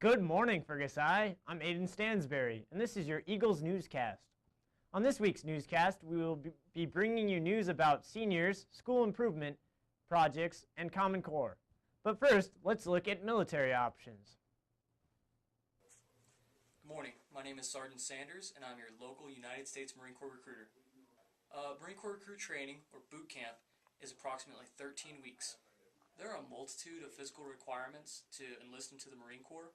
Good morning, Fergus. I'm Aiden Stansberry, and this is your Eagles Newscast. On this week's newscast, we will be bringing you news about seniors, school improvement projects, and Common Core. But first, let's look at military options. Good morning. My name is Sergeant Sanders, and I'm your local United States Marine Corps recruiter. Marine Corps recruit training, or boot camp, is approximately 13 weeks. There are a multitude of physical requirements to enlist into the Marine Corps.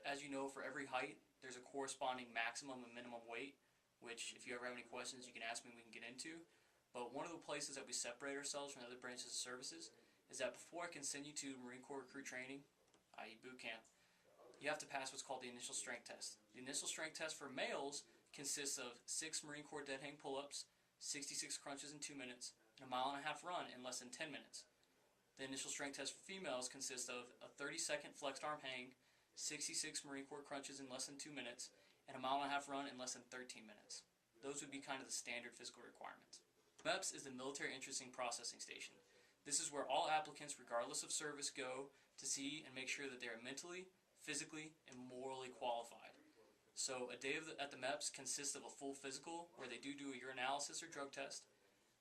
As you know, for every height, there's a corresponding maximum and minimum weight, which if you ever have any questions, you can ask me and we can get into. But one of the places that we separate ourselves from other branches of services is that before I can send you to Marine Corps recruit training, i.e. boot camp, you have to pass what's called the initial strength test. The initial strength test for males consists of 6 Marine Corps dead hang pull-ups, 66 crunches in 2 minutes, and a 1.5 mile run in less than 10 minutes. The initial strength test for females consists of a 30-second flexed arm hang, 66 Marine Corps crunches in less than 2 minutes, and a 1.5 mile run in less than 13 minutes. Those would be kind of the standard physical requirements. MEPS is the Military Interesting Processing Station. This is where all applicants, regardless of service, go to see and make sure that they are mentally, physically, and morally qualified. So a day at the MEPS consists of a full physical where they do a urinalysis or drug test,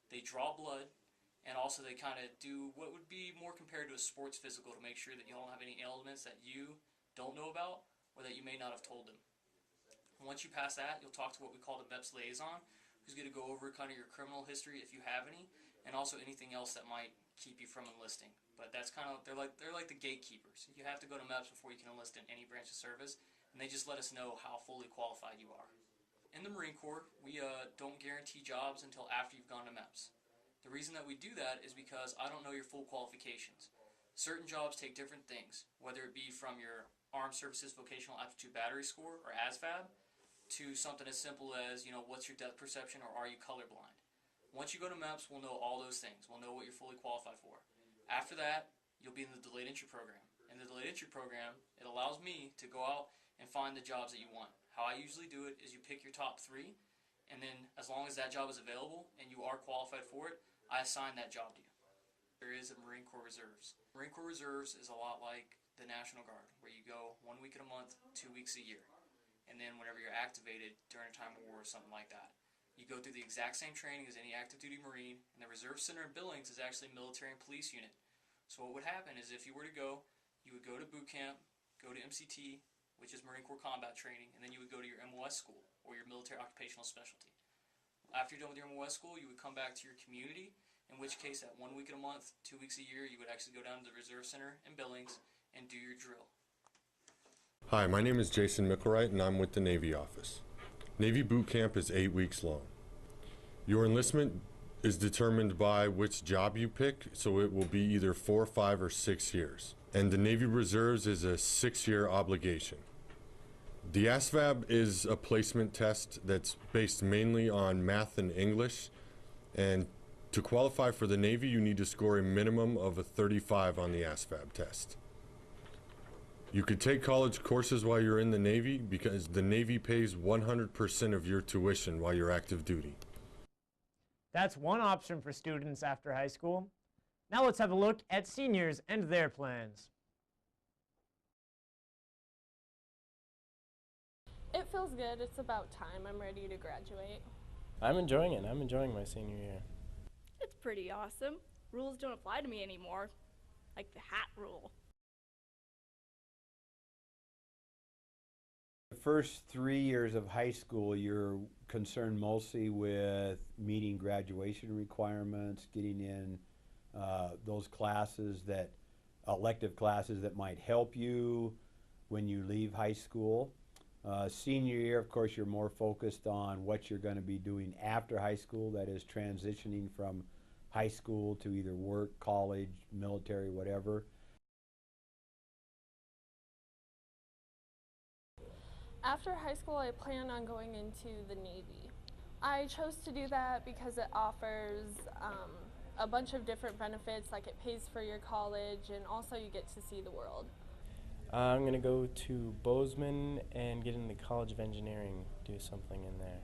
they draw blood, and also they kind of do what would be more compared to a sports physical to make sure that you don't have any ailments that you don't know about or that you may not have told them. And once you pass that, you'll talk to what we call the MEPS liaison, who's going to go over kind of your criminal history if you have any, and also anything else that might keep you from enlisting. But that's kind of, they're like the gatekeepers. You have to go to MEPS before you can enlist in any branch of service, and they just let us know how fully qualified you are. In the Marine Corps, we don't guarantee jobs until after you've gone to MEPS. The reason that we do that is because I don't know your full qualifications. Certain jobs take different things, whether it be from your Armed Services Vocational Aptitude Battery Score, or ASVAB, to something as simple as, what's your depth perception, or are you colorblind? Once you go to MEPS, we'll know all those things. We'll know what you're fully qualified for. After that, you'll be in the delayed entry program. In the delayed entry program, it allows me to go out and find the jobs that you want. How I usually do it is you pick your top 3, and then as long as that job is available and you are qualified for it, I assign that job to you. There is a Marine Corps Reserves. Marine Corps Reserves is a lot like the National Guard, where you go 1 week in a month, 2 weeks a year. And then whenever you're activated during a time of war or something like that, you go through the exact same training as any active duty Marine, and the Reserve Center in Billings is actually a military and police unit. So what would happen is if you were to go, you would go to boot camp, go to MCT, which is Marine Corps Combat Training, and then you would go to your MOS school, or your Military Occupational Specialty. After you're done with your MOS school, you would come back to your community, in which case at 1 week in a month, 2 weeks a year, you would actually go down to the Reserve Center in Billings and do your drill. Hi, my name is Jason Mickelwright, and I'm with the Navy office. Navy boot camp is 8 weeks long. Your enlistment is determined by which job you pick, so it will be either 4, 5, or 6 years. And the Navy Reserves is a 6-year obligation. The ASVAB is a placement test that's based mainly on math and English, and to qualify for the Navy, you need to score a minimum of a 35 on the ASVAB test. You could take college courses while you're in the Navy because the Navy pays 100% of your tuition while you're active duty. That's one option for students after high school. Now let's have a look at seniors and their plans. It feels good. It's about time. I'm ready to graduate. I'm enjoying it. I'm enjoying my senior year. It's pretty awesome. Rules don't apply to me anymore, like the hat rule. The first 3 years of high school, you're concerned mostly with meeting graduation requirements, getting in those classes elective classes that might help you when you leave high school. Senior year, of course, you're more focused on what you're going to be doing after high school, that is transitioning from high school to either work, college, military, whatever. After high school, I plan on going into the Navy. I chose to do that because it offers a bunch of different benefits, like it pays for your college and also you get to see the world. I'm going to go to Bozeman and get into the College of Engineering, do something in there.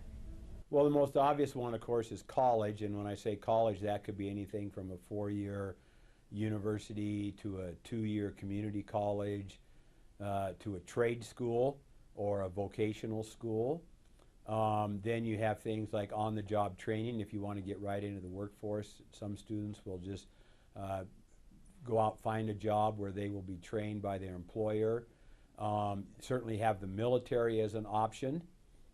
Well, the most obvious one, of course, is college, and when I say college, that could be anything from a 4-year university to a 2-year community college. to a trade school or a vocational school. Then you have things like on-the-job training if you want to get right into the workforce. Some students will just go out, find a job where they will be trained by their employer. Certainly have the military as an option,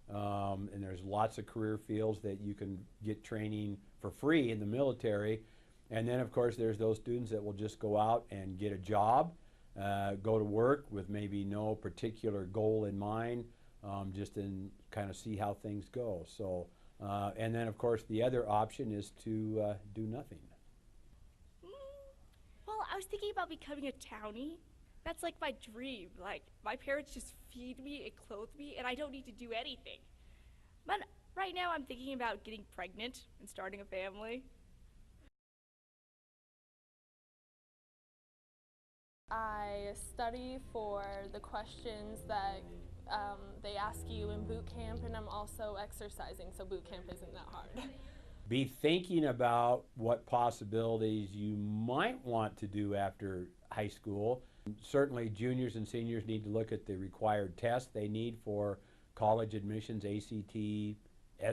and there's lots of career fields that you can get training for free in the military. And then of course there's those students that will just go out and get a job, go to work with maybe no particular goal in mind, just in kind of see how things go. So, and then of course the other option is to do nothing. Well, I was thinking about becoming a townie. That's like my dream. Like, my parents just feed me and clothe me, and I don't need to do anything. But right now I'm thinking about getting pregnant and starting a family. I study for the questions that they ask you in boot camp, and I'm also exercising, so boot camp isn't that hard. Be thinking about what possibilities you might want to do after high school. Certainly juniors and seniors need to look at the required tests they need for college admissions, ACT,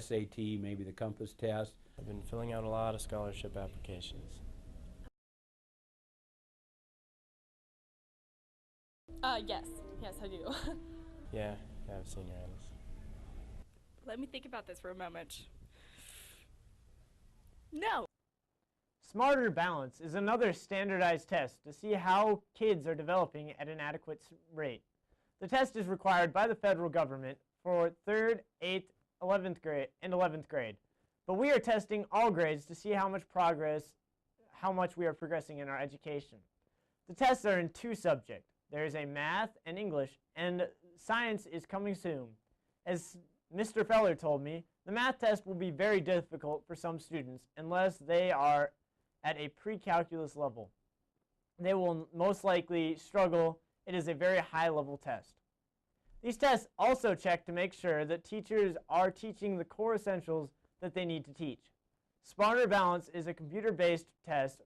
SAT, maybe the Compass test. I've been filling out a lot of scholarship applications. Yes, I do. Yeah, I have senior items. Let me think about this for a moment. No. Smarter Balance is another standardized test to see how kids are developing at an adequate rate. The test is required by the federal government for 3rd, 8th, 11th grade, and 11th grade. But we are testing all grades to see how much we are progressing in our education. The tests are in 2 subjects. There is a math and English, and science is coming soon. As Mr. Feller told me, the math test will be very difficult for some students unless they are at a pre-calculus level. They will most likely struggle. It is a very high-level test. These tests also check to make sure that teachers are teaching the core essentials that they need to teach. Smarter Balance is a computer-based test.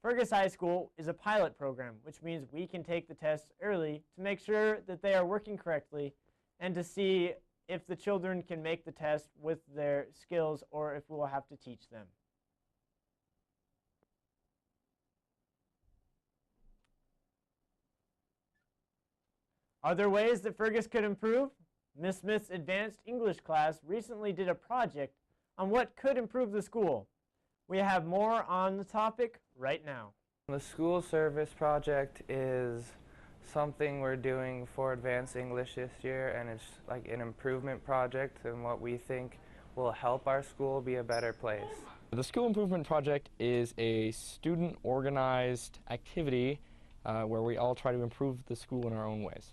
Fergus High School is a pilot program, which means we can take the tests early to make sure that they are working correctly and to see if the children can make the test with their skills or if we will have to teach them. Are there ways that Fergus could improve? Miss Smith's advanced English class recently did a project on what could improve the school. We have more on the topic right now. The school service project is something we're doing for advanced English this year, and it's like an improvement project and what we think will help our school be a better place. The School Improvement Project is a student-organized activity where we all try to improve the school in our own ways.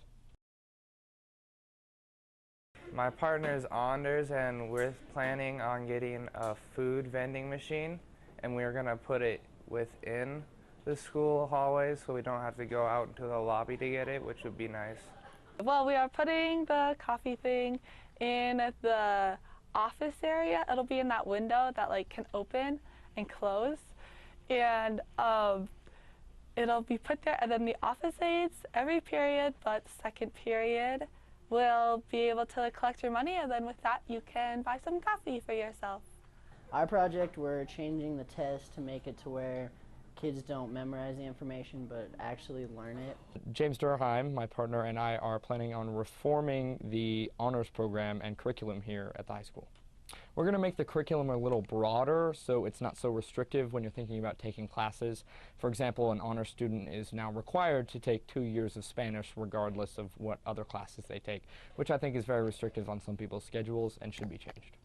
My partner is Anders, and we're planning on getting a food vending machine, and we're going to put it within the school hallways so we don't have to go out into the lobby to get it, which would be nice. Well, we are putting the coffee thing in the office area. It'll be in that window that can open and close, and it'll be put there, and then the office aides every period but second period will be able to collect your money, and then with that you can buy some coffee for yourself. Our project, we're changing the test to make it to where kids don't memorize the information but actually learn it. James Durheim, my partner, and I are planning on reforming the honors program and curriculum here at the high school. We're going to make the curriculum a little broader so it's not so restrictive when you're thinking about taking classes. For example, an honors student is now required to take 2 years of Spanish regardless of what other classes they take, which I think is very restrictive on some people's schedules and should be changed.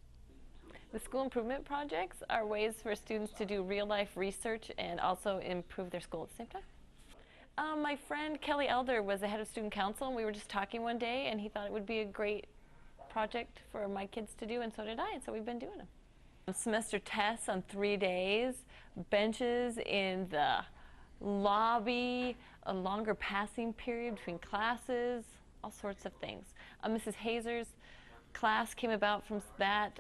The school improvement projects are ways for students to do real-life research and also improve their school at the same time. My friend Kelly Elder was the head of student council, and we were just talking one day, and he thought it would be a great project for my kids to do, and so did I, and so we've been doing them. Semester tests on 3 days, benches in the lobby, a longer passing period between classes, all sorts of things. Mrs. Hazer's class came about from that.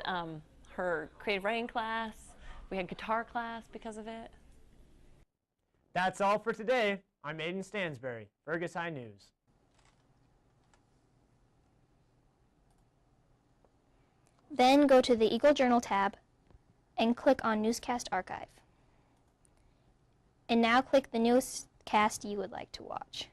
Her creative writing class, we had guitar class because of it. That's all for today. I'm Aiden Stansberry, Fergus High News. Then go to the Eagle Journal tab and click on Newscast Archive. And now click the newscast you would like to watch.